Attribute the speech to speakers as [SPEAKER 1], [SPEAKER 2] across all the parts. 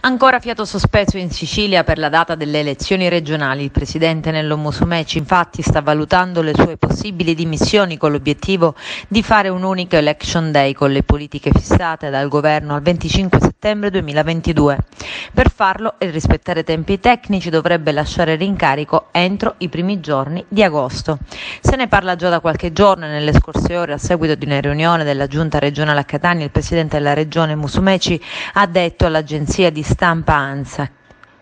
[SPEAKER 1] Ancora fiato sospeso in Sicilia per la data delle elezioni regionali. Il presidente Nello Musumeci infatti sta valutando le sue possibili dimissioni con l'obiettivo di fare un unico election day con le politiche fissate dal governo al 25 settembre 2022. Per farlo e rispettare tempi tecnici dovrebbe lasciare l'incarico entro i primi giorni di agosto. Se ne parla già da qualche giorno e nelle scorse ore, a seguito di una riunione della giunta regionale a Catania, il presidente della regione Musumeci ha detto all'agenzia di stampa ANSA: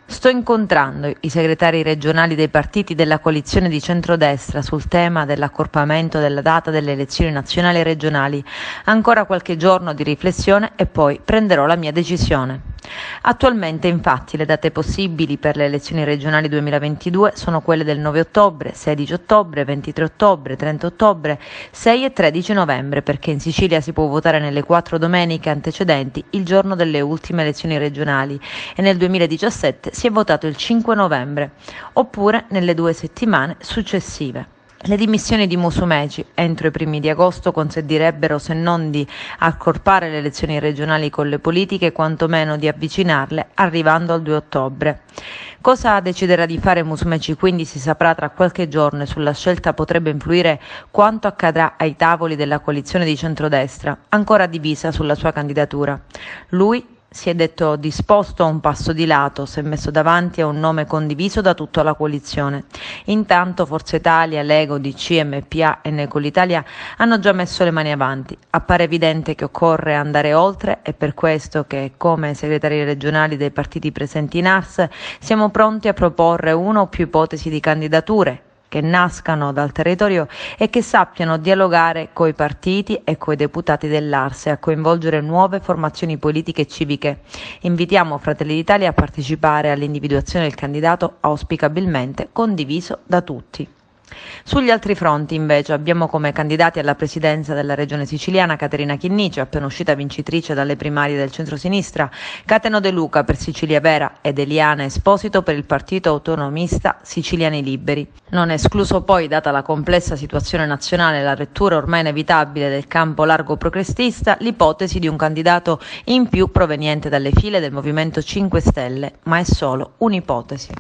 [SPEAKER 1] sto incontrando i segretari regionali dei partiti della coalizione di centrodestra sul tema dell'accorpamento della data delle elezioni nazionali e regionali. Ancora qualche giorno di riflessione e poi prenderò la mia decisione. Attualmente, infatti, le date possibili per le elezioni regionali 2022 sono quelle del 9 ottobre, 16 ottobre, 23 ottobre, 30 ottobre, 6 e 13 novembre, perché in Sicilia si può votare nelle 4 domeniche antecedenti il giorno delle ultime elezioni regionali e nel 2017 si è votato il 5 novembre, oppure nelle 2 settimane successive. Le dimissioni di Musumeci entro i primi di agosto consentirebbero, se non di accorpare le elezioni regionali con le politiche, quantomeno di avvicinarle, arrivando al 2 ottobre. Cosa deciderà di fare Musumeci quindi si saprà tra qualche giorno e sulla scelta potrebbe influire quanto accadrà ai tavoli della coalizione di centrodestra, ancora divisa sulla sua candidatura. Lui si è detto disposto a un passo di lato se messo davanti a un nome condiviso da tutta la coalizione. Intanto Forza Italia, Lega, UDC, MPA e Necol Italia hanno già messo le mani avanti. Appare evidente che occorre andare oltre, e per questo che, come segretari regionali dei partiti presenti in ARS, siamo pronti a proporre una o più ipotesi di candidature che nascano dal territorio e che sappiano dialogare coi partiti e coi deputati dell'ARS e a coinvolgere nuove formazioni politiche e civiche. Invitiamo Fratelli d'Italia a partecipare all'individuazione del candidato auspicabilmente condiviso da tutti. Sugli altri fronti, invece, abbiamo come candidati alla presidenza della regione siciliana Caterina Chinnici, appena uscita vincitrice dalle primarie del centrosinistra, Cateno De Luca per Sicilia Vera ed Eliana Esposito per il partito autonomista Siciliani Liberi. Non è escluso poi, data la complessa situazione nazionale e la rettura ormai inevitabile del campo largo progressista, l'ipotesi di un candidato in più proveniente dalle file del Movimento 5 Stelle, ma è solo un'ipotesi.